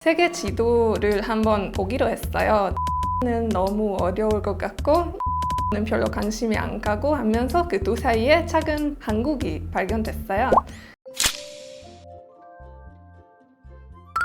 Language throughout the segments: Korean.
세계 지도를 한번 보기로 했어요. 는 너무 어려울 것 같고 는 별로 관심이 안 가고 하면서 그 두 사이에 작은 한국이 발견됐어요.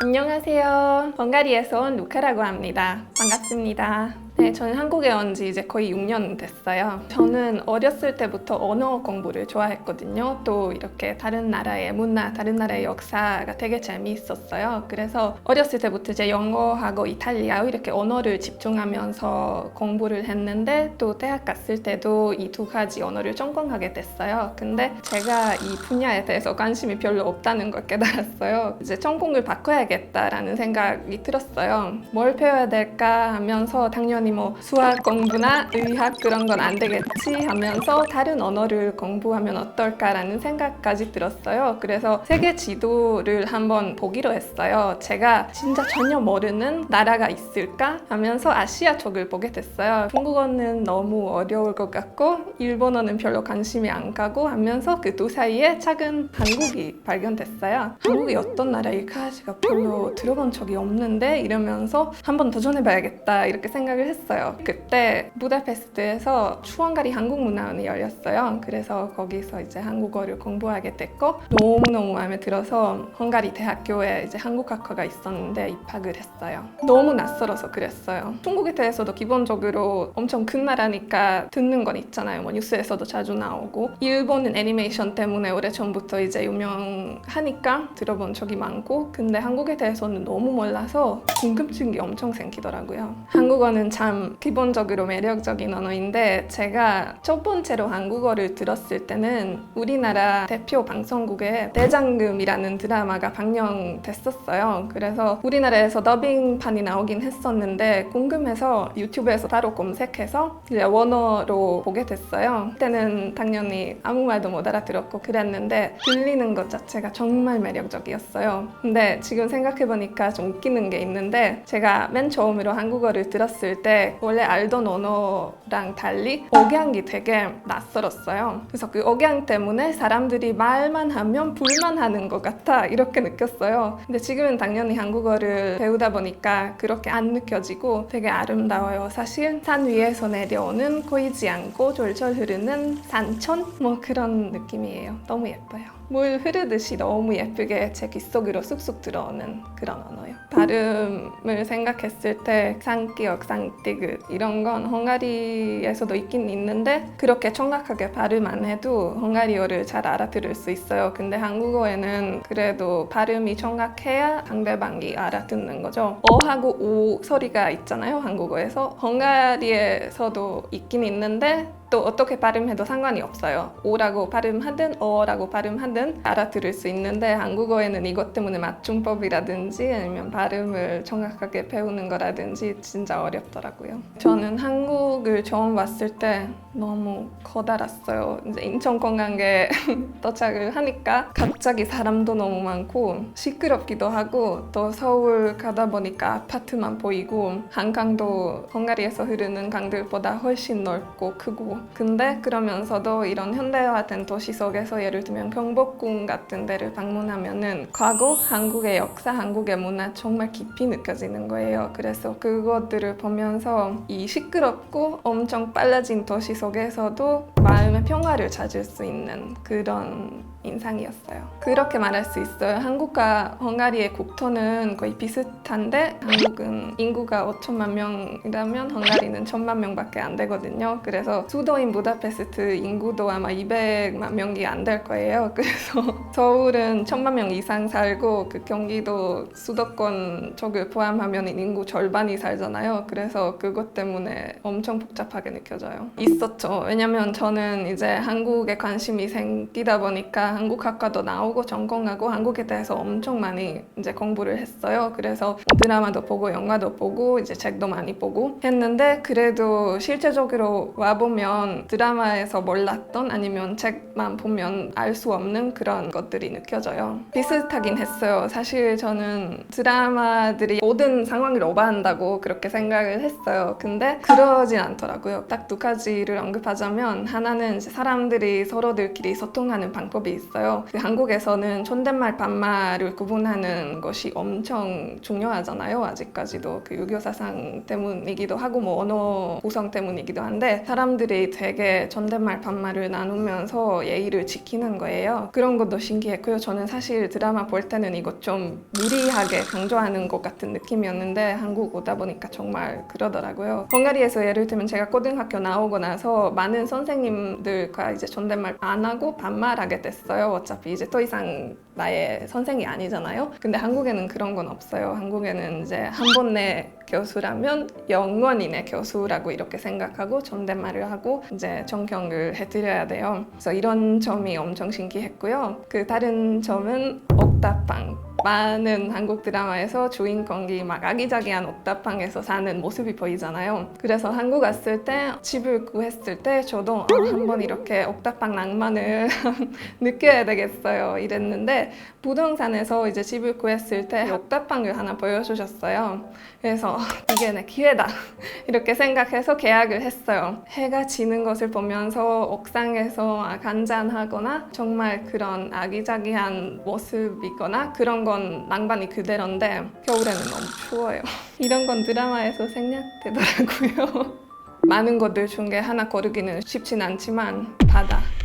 안녕하세요. 헝가리에서 온 루카라고 합니다. 반갑습니다. 네, 저는 한국에 온 지 이제 거의 6년 됐어요. 저는 어렸을 때부터 언어 공부를 좋아했거든요. 또 이렇게 다른 나라의 문화, 다른 나라의 역사가 되게 재미있었어요. 그래서 어렸을 때부터 이제 영어하고 이탈리아어 이렇게 언어를 집중하면서 공부를 했는데 또 대학 갔을 때도 이 두 가지 언어를 전공하게 됐어요. 근데 제가 이 분야에 대해서 관심이 별로 없다는 걸 깨달았어요. 이제 전공을 바꿔야겠다라는 생각이 들었어요. 뭘 배워야 될까 하면서 당연히 뭐 수학 공부나 의학 그런 건 안 되겠지 하면서 다른 언어를 공부하면 어떨까라는 생각까지 들었어요. 그래서 세계 지도를 한번 보기로 했어요. 제가 진짜 전혀 모르는 나라가 있을까 하면서 아시아 쪽을 보게 됐어요. 중국어는 너무 어려울 것 같고 일본어는 별로 관심이 안 가고 하면서 그 두 사이에 작은 한국이 발견됐어요. 한국이 어떤 나라일까? 제가 별로 들어본 적이 없는데 이러면서 한번 도전해봐야겠다 이렇게 생각을 했어요. 그때 부다페스트에서 추원가리 한국문화원이 열렸어요. 그래서 거기서 이제 한국어를 공부하게 됐고 너무너무 마음에 들어서 헝가리 대학교에 이제 한국학과가 있었는데 입학을 했어요. 너무 낯설어서 그랬어요. 중국에 대해서도 기본적으로 엄청 큰 나라니까 듣는 건 있잖아요. 뭐 뉴스에서도 자주 나오고 일본은 애니메이션 때문에 오래전부터 이제 유명하니까 들어본 적이 많고 근데 한국에 대해서는 너무 몰라서 궁금증이 엄청 생기더라고요. 한국어는 참 기본적으로 매력적인 언어인데 제가 첫 번째로 한국어를 들었을 때는 우리나라 대표 방송국에 대장금이라는 드라마가 방영됐었어요. 그래서 우리나라에서 더빙판이 나오긴 했었는데 궁금해서 유튜브에서 바로 검색해서 이제 원어로 보게 됐어요. 그때는 당연히 아무 말도 못 알아들었고 그랬는데 들리는 것 자체가 정말 매력적이었어요. 근데 지금 생각해보니까 좀 웃기는 게 있는데 제가 맨 처음으로 한국어를 들었을 때 원래 알던 언어랑 달리 억양이 되게 낯설었어요. 그래서 그 억양 때문에 사람들이 말만 하면 불만하는 것 같아 이렇게 느꼈어요. 근데 지금은 당연히 한국어를 배우다 보니까 그렇게 안 느껴지고 되게 아름다워요. 사실 산 위에서 내려오는 고이지 않고 졸졸 흐르는 산천? 뭐 그런 느낌이에요. 너무 예뻐요. 물 흐르듯이 너무 예쁘게 제 귓속으로 쑥쑥 들어오는 그런 언어요. 발음을 생각했을 때 상기역, 상띠긋 이런 건 헝가리에서도 있긴 있는데 그렇게 정확하게 발음 안 해도 헝가리어를 잘 알아들을 수 있어요. 근데 한국어에는 그래도 발음이 정확해야 상대방이 알아듣는 거죠. 어하고 오 소리가 있잖아요. 한국어에서. 헝가리에서도 있긴 있는데 또 어떻게 발음해도 상관이 없어요. 오라고 발음하든 어라고 발음하든 알아들을 수 있는데 한국어에는 이것 때문에 맞춤법이라든지 아니면 발음을 정확하게 배우는 거라든지 진짜 어렵더라고요. 저는 한국을 처음 왔을 때 너무 커다랐어요. 이제 인천공항에 도착을 하니까 갑자기 사람도 너무 많고 시끄럽기도 하고 또 서울 가다 보니까 아파트만 보이고 한강도 헝가리에서 흐르는 강들보다 훨씬 넓고 크고 근데 그러면서도 이런 현대화된 도시 속에서 예를 들면 경복궁 같은 데를 방문하면은 과거 한국의 역사, 한국의 문화 정말 깊이 느껴지는 거예요. 그래서 그것들을 보면서 이 시끄럽고 엄청 빨라진 도시 속에서도 마음의 평화를 찾을 수 있는 그런 인상이었어요. 그렇게 말할 수 있어요. 한국과 헝가리의 국토는 거의 비슷한데 한국은 인구가 5천만 명이라면 헝가리는 1,000만 명밖에 안 되거든요. 그래서 수도인 부다페스트 인구도 아마 200만 명이 안 될 거예요. 그래서 서울은 1,000만 명 이상 살고 그 경기도 수도권 쪽을 포함하면 인구 절반이 살잖아요. 그래서 그것 때문에 엄청 복잡하게 느껴져요. 있었죠. 왜냐면 저는 이제 한국에 관심이 생기다 보니까 한국 학과도 나오고 전공하고 한국에 대해서 엄청 많이 이제 공부를 했어요. 그래서 드라마도 보고 영화도 보고 이제 책도 많이 보고 했는데 그래도 실제적으로 와보면 드라마에서 몰랐던 아니면 책만 보면 알 수 없는 그런 것들이 느껴져요. 비슷하긴 했어요. 사실 저는 드라마들이 모든 상황을 오버한다고 그렇게 생각을 했어요. 근데 그러진 않더라고요. 딱 두 가지를 언급하자면 하나는 이제 사람들이 서로들끼리 소통하는 방법이 있어요. 한국에서는 존댓말, 반말을 구분하는 것이 엄청 중요하잖아요. 아직까지도 그 유교 사상 때문이기도 하고 뭐 언어 구성 때문이기도 한데 사람들이 되게 존댓말, 반말을 나누면서 예의를 지키는 거예요. 그런 것도 신기했고요. 저는 사실 드라마 볼 때는 이거 좀 무리하게 강조하는 것 같은 느낌이었는데 한국 오다 보니까 정말 그러더라고요. 헝가리에서 예를 들면 제가 고등학교 나오고 나서 많은 선생님들과 이제 존댓말 안 하고 반말하게 됐어요. 어차피 이제 더 이상 나의 선생이 아니잖아요. 근데 한국에는 그런 건 없어요. 한국에는 이제 한 번내 교수라면 영원인의 교수라고 이렇게 생각하고 존댓말을 하고 이제 존경을 해드려야 돼요. 그래서 이런 점이 엄청 신기했고요. 그 다른 점은 옥탑방. 많은 한국 드라마에서 주인공이 막 아기자기한 옥탑방에서 사는 모습이 보이잖아요. 그래서 한국 왔을 때 집을 구했을 때 저도 한번 이렇게 옥탑방 낭만을 느껴야 되겠어요 이랬는데 부동산에서 이제 집을 구했을 때 옥탑방을 하나 보여주셨어요. 그래서 이게 내 기회다 이렇게 생각해서 계약을 했어요. 해가 지는 것을 보면서 옥상에서 간잔하거나 정말 그런 아기자기한 모습이거나 그런 건 낭만이 그대로인데 겨울에는 너무 추워요. 이런 건 드라마에서 생략되더라고요. 많은 것들 중에 하나 고르기는 쉽진 않지만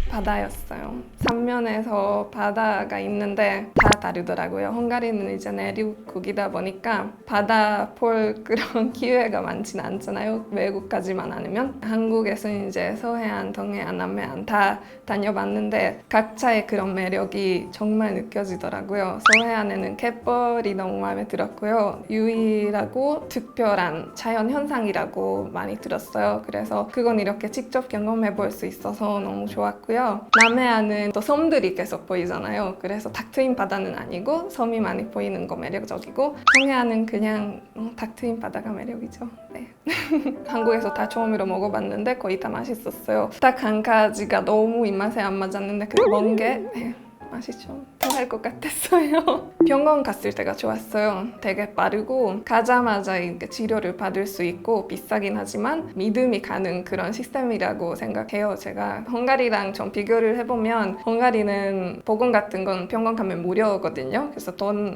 바다였어요. 삼면에서 바다가 있는데 다 다르더라고요. 헝가리는 이제 내륙국이다 보니까 바다 볼 그런 기회가 많진 않잖아요. 외국까지만 아니면. 한국에서는 이제 서해안, 동해안, 남해안 다 다녀봤는데 각자의 그런 매력이 정말 느껴지더라고요. 서해안에는 갯벌이 너무 마음에 들었고요. 유일하고 특별한 자연현상이라고 많이 들었어요. 그래서 그건 이렇게 직접 경험해 볼 수 있어서 너무 좋았고요. 남해안은 또 섬들이 계속 보이잖아요. 그래서 탁 트인 바다는 아니고 섬이 많이 보이는 거 매력적이고 동해안은 그냥 탁 트인 바다가 매력이죠. 네. 한국에서 다 처음으로 먹어봤는데 거의 다 맛있었어요. 딱 한 가지가 너무 입맛에 안 맞았는데 그 멍게 맛있죠. 더 할 것 같았어요. 병원 갔을 때가 좋았어요. 되게 빠르고 가자마자 이렇게 치료를 받을 수 있고 비싸긴 하지만 믿음이 가는 그런 시스템이라고 생각해요. 제가 헝가리랑 좀 비교를 해보면 헝가리는 보건 같은 건 병원 가면 무료거든요. 그래서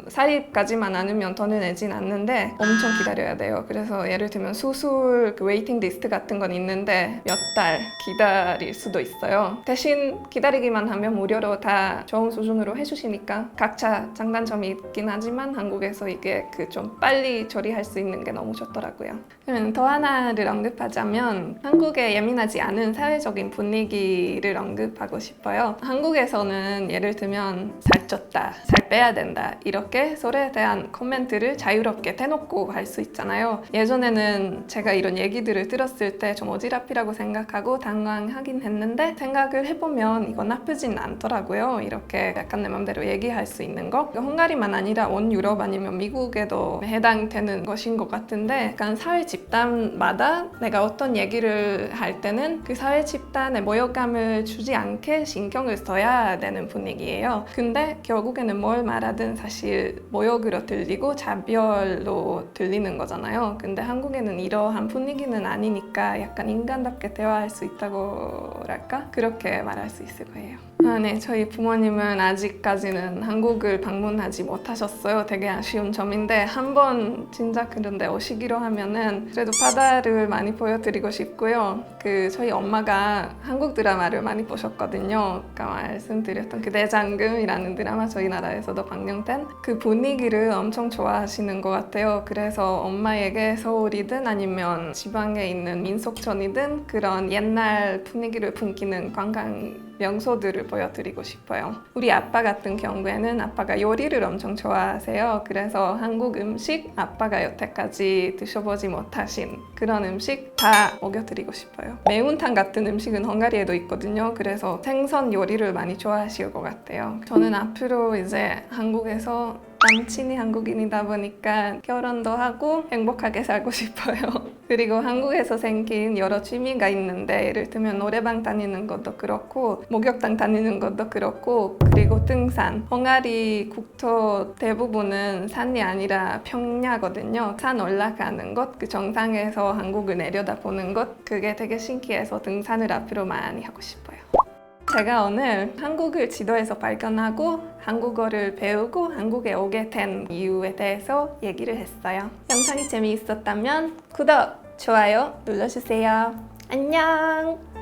사립까지만 않으면 돈을 내진 않는데 엄청 기다려야 돼요. 그래서 예를 들면 수술 그 웨이팅 리스트 같은 건 있는데 몇 달 기다릴 수도 있어요. 대신 기다리기만 하면 무료로 다 좋은 수준으로 해주시니까 각자 장단점이 있긴 하지만 한국에서 이게 그 좀 빨리 처리할 수 있는 게 너무 좋더라고요. 그러면 더 하나를 언급하자면 한국에 예민하지 않은 사회적인 분위기를 언급하고 싶어요. 한국에서는 예를 들면 살쪘다, 살 빼야 된다 이렇게 서로에 대한 코멘트를 자유롭게 대놓고 할 수 있잖아요. 예전에는 제가 이런 얘기들을 들었을 때 좀 어지럽히라고 생각하고 당황하긴 했는데 생각을 해보면 이건 나쁘진 않더라고요. 이렇게 약간 내 맘대로 얘기할 수 있는 거. 헝가리만 아니라 온 유럽 아니면 미국에도 해당되는 것인 것 같은데 약간 사회 집단마다 내가 어떤 얘기를 할 때는 그 사회 집단의 모욕감을 주지 않게 신경을 써야 되는 분위기예요. 근데 결국에는 뭘 말하든 사실 모욕으로 들리고 자별로 들리는 거잖아요. 근데 한국에는 이러한 분위기는 아니니까 약간 인간답게 대화할 수 있다고 할까? 그렇게 말할 수 있을 거예요. 네, 저희 부모님은 아직까지는 한국을 방문하지 못하셨어요. 되게 아쉬운 점인데 한번 진짜 그런데 오시기로 하면은 그래도 바다를 많이 보여드리고 싶고요. 저희 엄마가 한국 드라마를 많이 보셨거든요. 아까 말씀드렸던 그 대장금이라는 드라마 저희 나라에서도 방영된 그 분위기를 엄청 좋아하시는 것 같아요. 그래서 엄마에게 서울이든 아니면 지방에 있는 민속촌이든 그런 옛날 분위기를 풍기는 관광 명소들을 보여드리고 싶어요. 우리 아빠 같은 경우에는 아빠가 요리를 엄청 좋아하세요. 그래서 한국 음식 아빠가 여태까지 드셔보지 못하신 그런 음식 다 먹여드리고 싶어요. 매운탕 같은 음식은 헝가리에도 있거든요. 그래서 생선 요리를 많이 좋아하실 것 같아요. 저는 앞으로 이제 한국에서 남친이 한국인이다 보니까 결혼도 하고 행복하게 살고 싶어요. 그리고 한국에서 생긴 여러 취미가 있는데 예를 들면 노래방 다니는 것도 그렇고 목욕탕 다니는 것도 그렇고 그리고 등산. 헝가리 국토 대부분은 산이 아니라 평야거든요. 산 올라가는 것, 그 정상에서 한국을 내려다보는 것 그게 되게 신기해서 등산을 앞으로 많이 하고 싶어요. 제가 오늘 한국을 지도에서 발견하고 한국어를 배우고 한국에 오게 된 이유에 대해서 얘기를 했어요. 영상이 재미있었다면 구독, 좋아요 눌러주세요. 안녕!